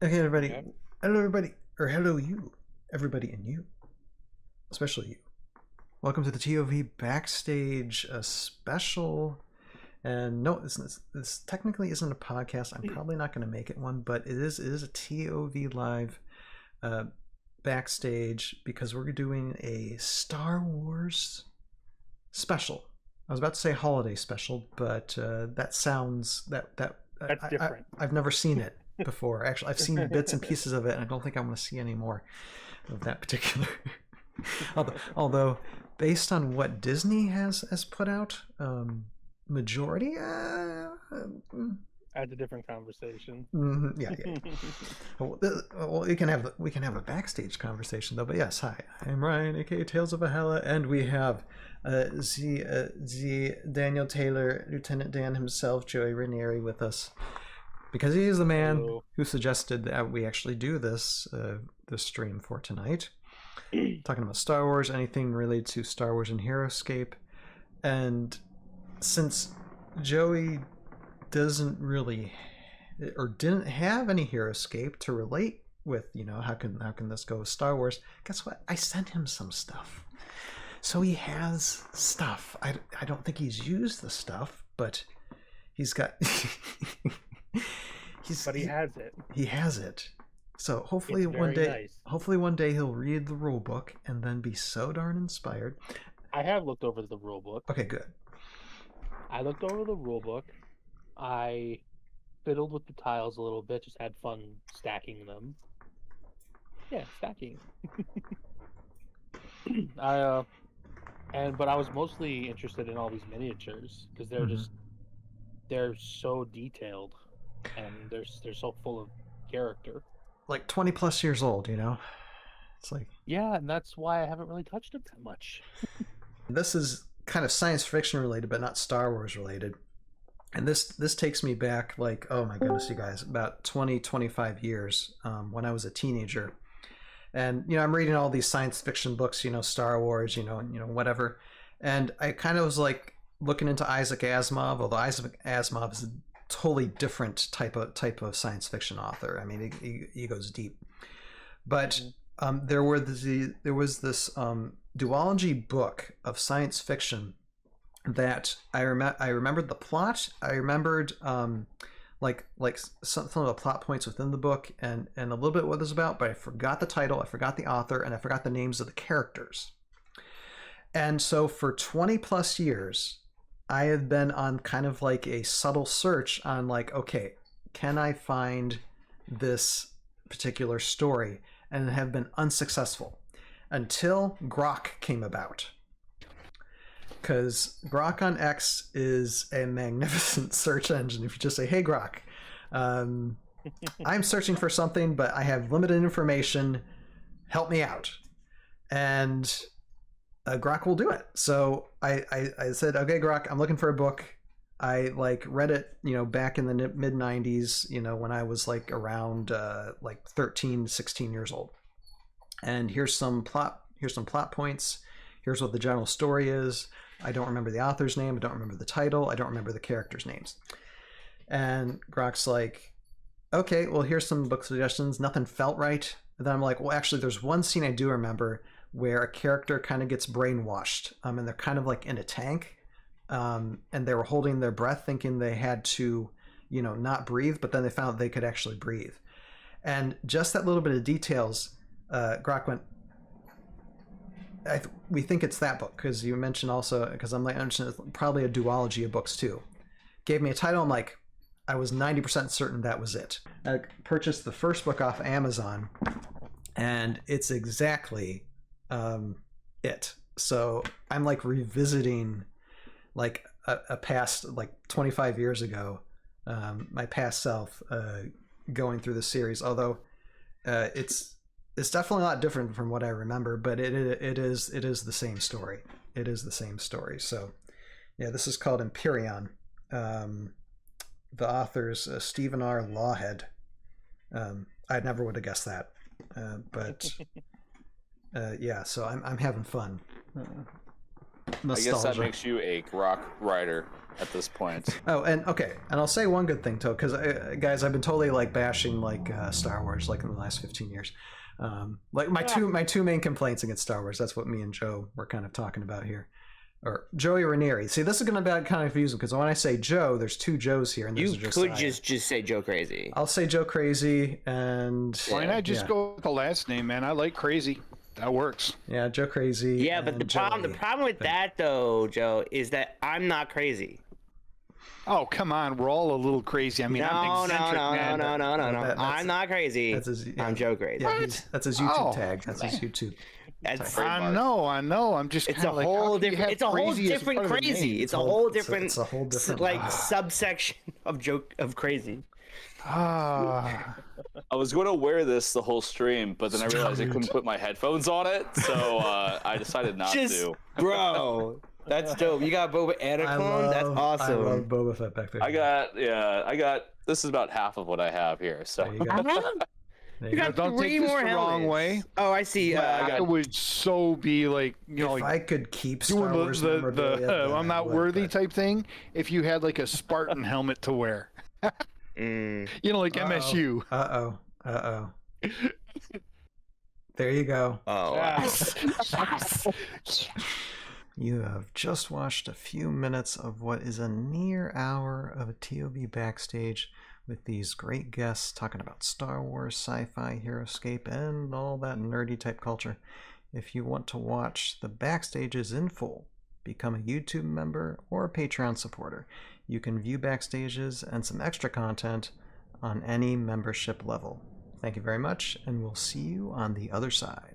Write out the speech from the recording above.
Okay, everybody. Okay. Hello, everybody. Or hello, you. Everybody and you. Especially you. Welcome to the ToV Backstage special. And no, this technically isn't a podcast. I'm probably not going to make it one, but it is a ToV live backstage because we're doing a Star Wars special. I was about to say holiday special, but that sounds That's different. I've never seen it before. Actually, I've seen bits and pieces of it, and I don't think I want to see any more of that particular. although, based on what Disney has put out, majority. That's a different conversation. Yeah. Well, we can have a backstage conversation though. But yes, hi, I'm Ryan, aka Tales of Valhalla, and we have the Daniel Taylor, Lieutenant Dan himself, Joey Ranieri, with us because he is the man who suggested that we actually do this stream for tonight, talking about Star Wars, anything related to Star Wars and Heroescape. And since Joey doesn't really or didn't have any Heroescape to relate with, how can this go with Star Wars, guess what, I sent him some stuff, so he has stuff. I don't think he's used the stuff, but he's got but he has it. He has it. So hopefully one day he'll read the rule book and then be so darn inspired. I have looked over the rule book. Okay, good. I looked over the rule book. I fiddled with the tiles a little bit, just had fun stacking them. Yeah, stacking. But I was mostly interested in all these miniatures because they're so detailed and they're so full of character. Like 20 plus years old, It's like, yeah, and that's why I haven't really touched them that much. This is kind of science fiction related, but not Star Wars related. And this takes me back, like, oh my goodness, you guys, about 25 years when I was a teenager. And, I'm reading all these science fiction books, Star Wars, whatever. And I kind of was like looking into Isaac Asimov, although Isaac Asimov is a totally different type of science fiction author. I mean, he goes deep. But there was this duology book of science fiction that I remembered the plot. I remembered like some of the plot points within the book and a little bit what it was about, but I forgot the title, I forgot the author, and I forgot the names of the characters. And so for 20 plus years, I have been on kind of like a subtle search on like, okay, can I find this particular story, and have been unsuccessful until Grok came about. Because Grok on X is a magnificent search engine. If you just say, hey, Grok, I'm searching for something, but I have limited information. Help me out. And Grok will do it. So I said, okay, Grok, I'm looking for a book. I read it, back in the mid 90s, when I was around 13, 16 years old. And here's some plot points. Here's what the general story is. I don't remember the author's name. I don't remember the title. I don't remember the characters' names. And Grok's like, okay, well, here's some book suggestions. Nothing felt right. And then I'm like, well, actually, there's one scene I do remember where a character kind of gets brainwashed. And they're kind of in a tank. And they were holding their breath thinking they had to, not breathe, but then they found they could actually breathe. And just that little bit of details, Grok went, we think it's that book, because you mentioned also, because I'm it's probably a duology of books too. Gave me a title, I'm like, I was 90% certain that was it. I purchased the first book off Amazon, and it's exactly it. So I'm revisiting a past 25 years ago, my past self going through the series, although it's definitely a lot different from what I remember, but it is the same story. It is the same story. So yeah, this is called Empyrean. The author's Stephen R. Lawhead. I never would have guessed that, but yeah. So I'm having fun. nostalgia. I guess that makes you a rock rider at this point. Oh, and okay, and I'll say one good thing too, because guys, I've been totally like bashing like Star Wars like in the last 15 years. Like my two main complaints against Star Wars. That's what me and Joe were kind of talking about here, or Joey Ranieri. See, this is going to be kind of confusing because when I say Joe, there's two Joes here, and You there's could just say Joe Crazy. I'll say Joe Crazy, and why not just go with the last name, man? I like Crazy. That works. Yeah, Joe Crazy. Yeah, but the problem with that though, Joe, is that I'm not crazy. Oh, come on. We're all a little crazy. I mean, I'm eccentric, man. No. I'm not crazy. I'm Joe Crazy. Yeah, that's his YouTube tag. That's his YouTube. I know. I'm just. It's a whole different. It's a whole different crazy. It's a whole different. It's a whole different like subsection of crazy. Ah. I was going to wear this the whole stream, but then I realized I couldn't put my headphones on it, so I decided not to. Bro, that's dope. You got Boba and a clone? That's awesome. I love Boba Fett back there. I got. This is about half of what I have here. So There you go. You got Don't three take this more the wrong way. Oh, I see. I would so be like, if like I could keep Star doing Wars memorabilia, then I'm I not would, worthy but- type thing. If you had like a Spartan helmet to wear, like MSU. Uh-oh. There you go. Oh. You have just watched a few minutes of what is a near hour of a ToV Backstage with these great guests talking about Star Wars, sci-fi, Heroescape, and all that nerdy type culture. If you want to watch the Backstages in full, become a YouTube member or a Patreon supporter. You can view Backstages and some extra content on any membership level. Thank you very much, and we'll see you on the other side.